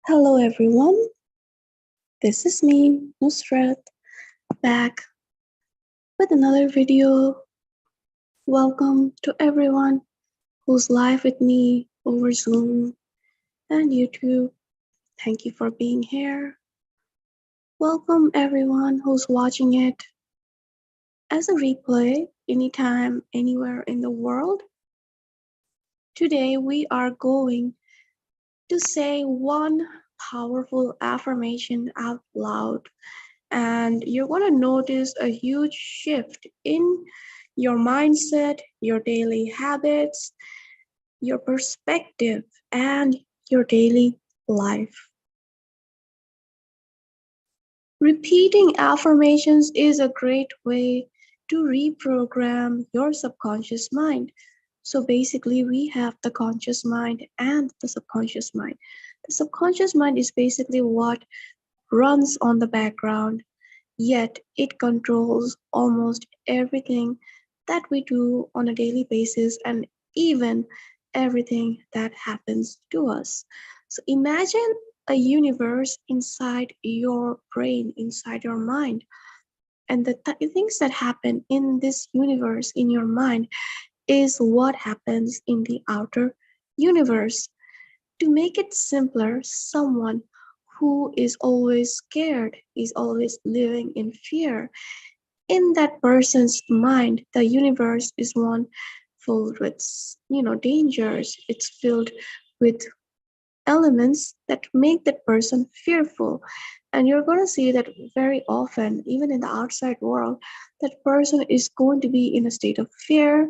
Hello everyone, this is me, Nusrat, back with another video. Welcome to everyone who's live with me over Zoom and YouTube. Thank you for being here. Welcome everyone who's watching it as a replay anytime, anywhere in the world. Today we are going to say one powerful affirmation out loud, and you're going to notice a huge shift in your mindset, your daily habits, your perspective, and your daily life. Repeating affirmations is a great way to reprogram your subconscious mind. So basically, we have the conscious mind and the subconscious mind. The subconscious mind is basically what runs on the background, yet it controls almost everything that we do on a daily basis and even everything that happens to us. So imagine a universe inside your brain, inside your mind, and the things that happen in this universe, in your mind, is what happens in the outer universe. To make it simpler, someone who is always scared, is always living in fear. In that person's mind, the universe is one filled with, dangers. It's filled with elements that make that person fearful. And you're going to see that very often, even in the outside world, that person is going to be in a state of fear,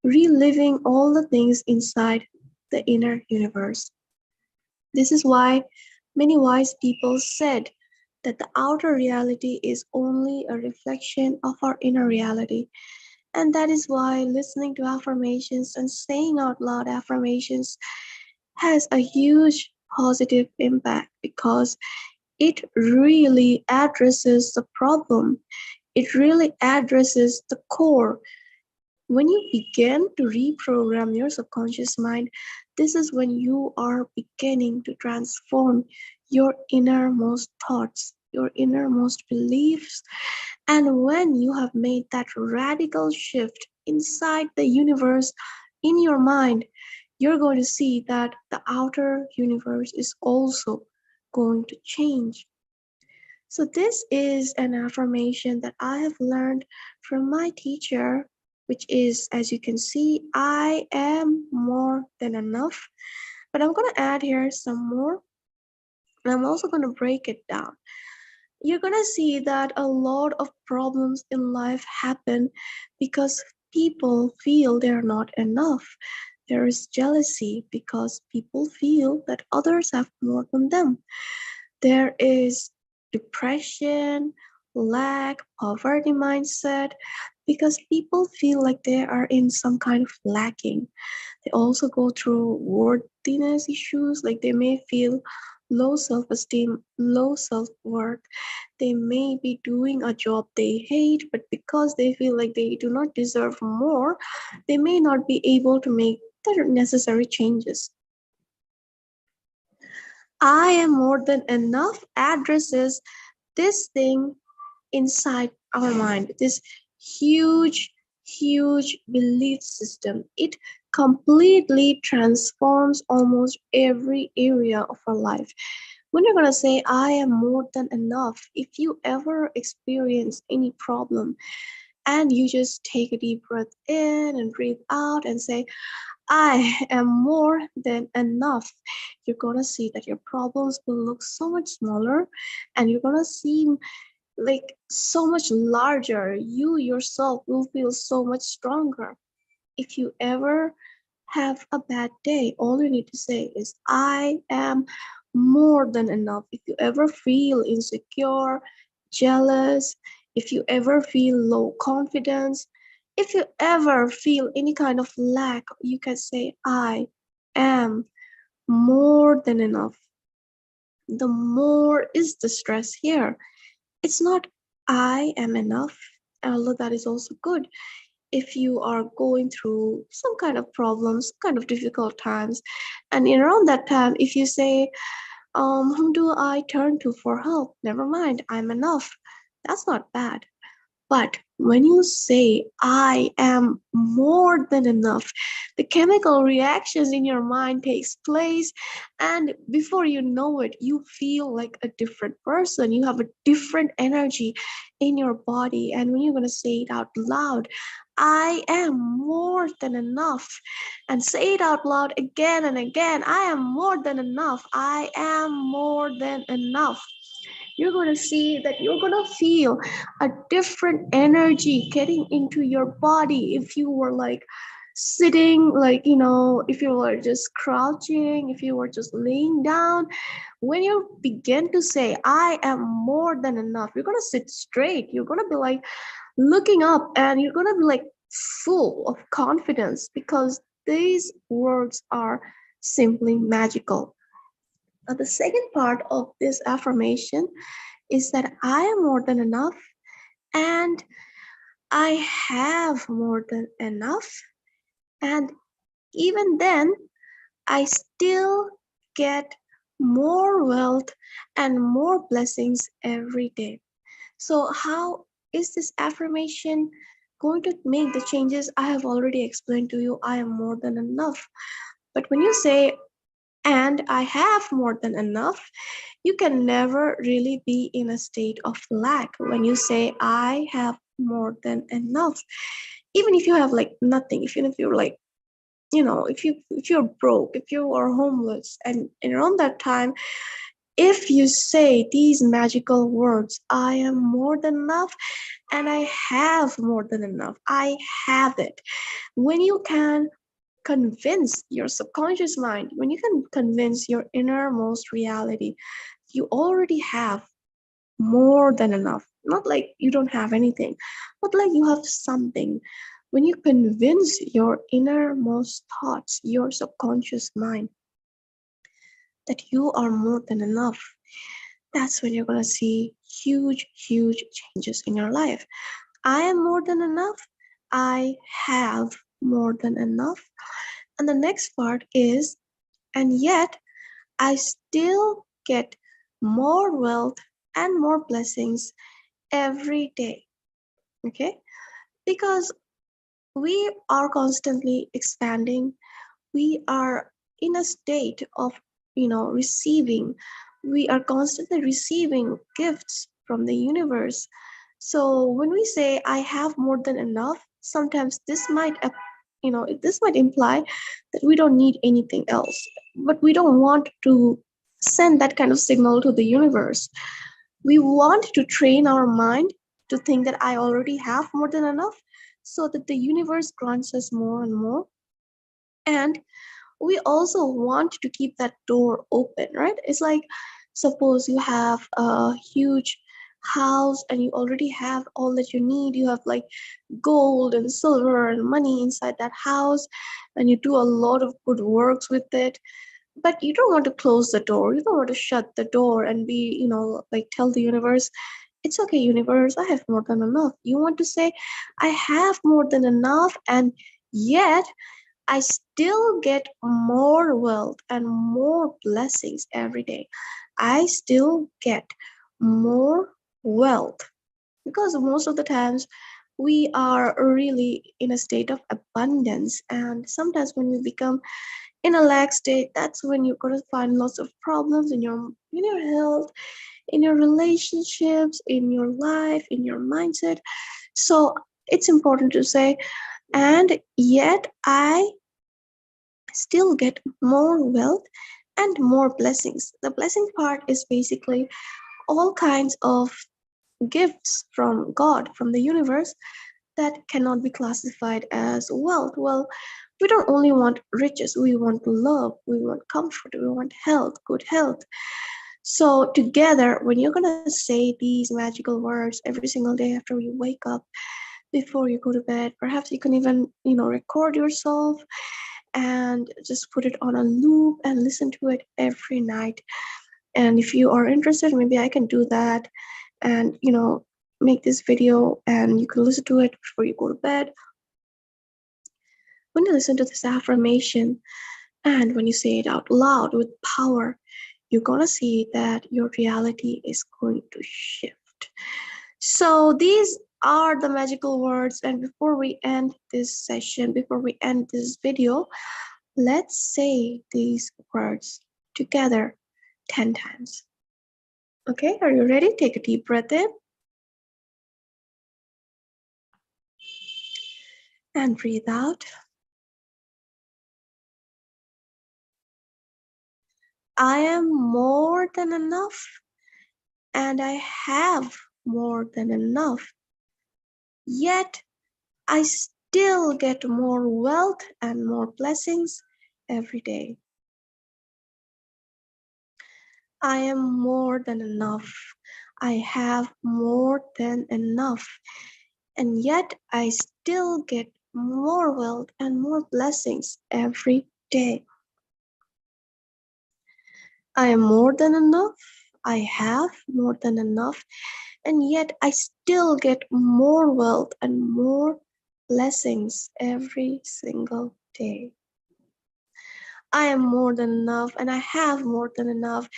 reliving all the things inside the inner universe. This is why many wise people said that the outer reality is only a reflection of our inner reality. And that is why listening to affirmations and saying out loud affirmations has a huge positive impact because it really addresses the problem. It really addresses the core. When you begin to reprogram your subconscious mind, this is when you are beginning to transform your innermost thoughts, your innermost beliefs. And when you have made that radical shift inside the universe in your mind, you're going to see that the outer universe is also going to change. So, this is an affirmation that I have learned from my teacher, which is, as you can see, I am more than enough. But I'm going to add here some more, and I'm also going to break it down. You're going to see that a lot of problems in life happen because people feel they're not enough. There is jealousy because people feel that others have more than them. There is depression, lack, poverty mindset because people feel like they are in some kind of lacking. They also go through worthiness issues, like they may feel low self esteem, low self worth. They may be doing a job they hate, but because they feel like they do not deserve more, they may not be able to make the necessary changes. I am more than enough addresses this thing inside our mind, this huge, huge belief system. It completely transforms almost every area of our life. When you're going to say, I am more than enough, if you ever experience any problem and you just take a deep breath in and breathe out and say, I am more than enough, you're going to see that your problems will look so much smaller and you're going to see like so much larger. You yourself will feel so much stronger. If you ever have a bad day, all you need to say is, I am more than enough. If you ever feel insecure, jealous, if you ever feel low confidence, if you ever feel any kind of lack, you can say, I am more than enough. The more is the stress here. It's not I am enough, although that is also good. If you are going through some kind of problems, kind of difficult times, and around that time, if you say, Whom do I turn to for help? Never mind, I'm enough. That's not bad. But when you say, I am more than enough, the chemical reactions in your mind takes place, and before you know it, you feel like a different person. You have a different energy in your body. And when you're going to say it out loud, I am more than enough, and say it out loud again and again, I am more than enough. I am more than enough. You're going to see that you're going to feel a different energy getting into your body. If you were like sitting, like, if you were just crouching, if you were just laying down, when you begin to say, I am more than enough, you're going to sit straight. You're going to be like looking up, and you're going to be like full of confidence, because these words are simply magical. Now, the second part of this affirmation is that I am more than enough, and I have more than enough, and even then, I still get more wealth and more blessings every day. So, how is this affirmation going to make the changes? I have already explained to you, I am more than enough. But when you say, and I have more than enough, you can never really be in a state of lack when you say, I have more than enough. Even if you have like nothing, even if you're like, if you're broke, if you are homeless, and around that time, if you say these magical words, I am more than enough, and I have more than enough, I have it. When you can convince your subconscious mind, when you can convince your innermost reality, you already have more than enough. Not like you don't have anything, but like you have something. When you convince your innermost thoughts, your subconscious mind, that you are more than enough, that's when you're going to see huge, huge changes in your life. I am more than enough. I have more than enough. And the next part is, and yet I still get more wealth and more blessings every day. Okay? Because we are constantly expanding, we are in a state of, receiving. We are constantly receiving gifts from the universe. So when we say, I have more than enough, sometimes this might imply that we don't need anything else. But we don't want to send that kind of signal to the universe. We want to train our mind to think that I already have more than enough, so that the universe grants us more and more. And we also want to keep that door open, right? It's like, suppose you have a huge house and you already have all that you need. You have like gold and silver and money inside that house, and you do a lot of good works with it. But you don't want to close the door. You don't want to shut the door and be, like tell the universe, it's okay, universe, I have more than enough. You want to say, I have more than enough, and yet I still get more wealth and more blessings every day. I still get more wealth, because most of the times we are really in a state of abundance. And sometimes when we become in a lack state, that's when you're going to find lots of problems in your health, in your relationships, in your life, in your mindset. So it's important to say, and yet I still get more wealth and more blessings. The blessing part is basically all kinds of gifts from God, from the universe, that cannot be classified as wealth. Well, we don't only want riches, we want love, we want comfort, we want health, good health. So, together, when you're gonna say these magical words every single day after you wake up, before you go to bed, perhaps you can even, record yourself and just put it on a loop and listen to it every night. And if you are interested, maybe I can do that, and make this video, and you can listen to it before you go to bed. When you listen to this affirmation, and when you say it out loud with power, you're gonna see that your reality is going to shift. So these are the magical words, and before we end this session, before we end this video, let's say these words together 10 times. Okay, are you ready? Take a deep breath in and breathe out. I am more than enough, and I have more than enough. Yet I still get more wealth and more blessings every day. I am more than enough. I have more than enough. And yet I still get more wealth and more blessings every day. I am more than enough. I have more than enough. And yet I still get more wealth and more blessings every single day. I am more than enough and I have more than enough,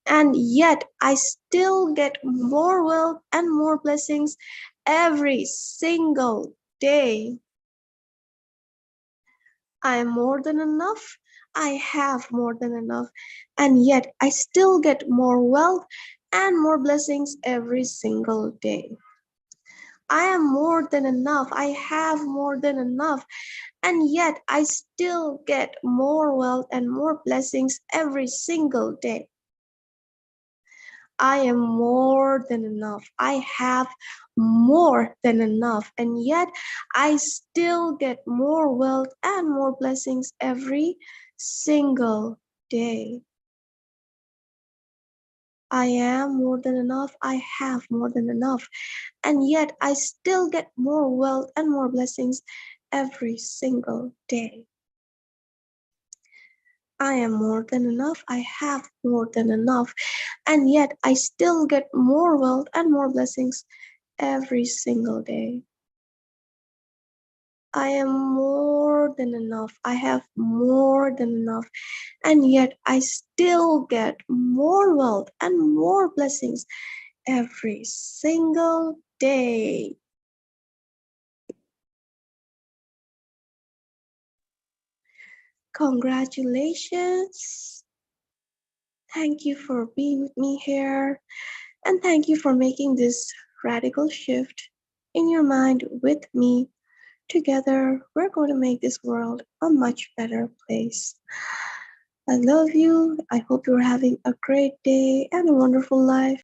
and yet I still get more wealth and more blessings every single day. I am more than enough, I have more than enough, and yet I still get more wealth and more blessings every single day. I am more than enough, I have more than enough, and yet I still get more wealth and more blessings every single day. I am more than enough. I have more than enough, and yet I still get more wealth and more blessings every single day. I am more than enough. I have more than enough, and yet I still get more wealth and more blessings every single day. I am more than enough. I have more than enough, and yet I still get more wealth and more blessings every single day. I am more than enough. I have more than enough, and yet I still get more wealth and more blessings every single day. Congratulations. Thank you for being with me here, and thank you for making this radical shift in your mind with me. Together, we're going to make this world a much better place. I love you. I hope you're having a great day and a wonderful life.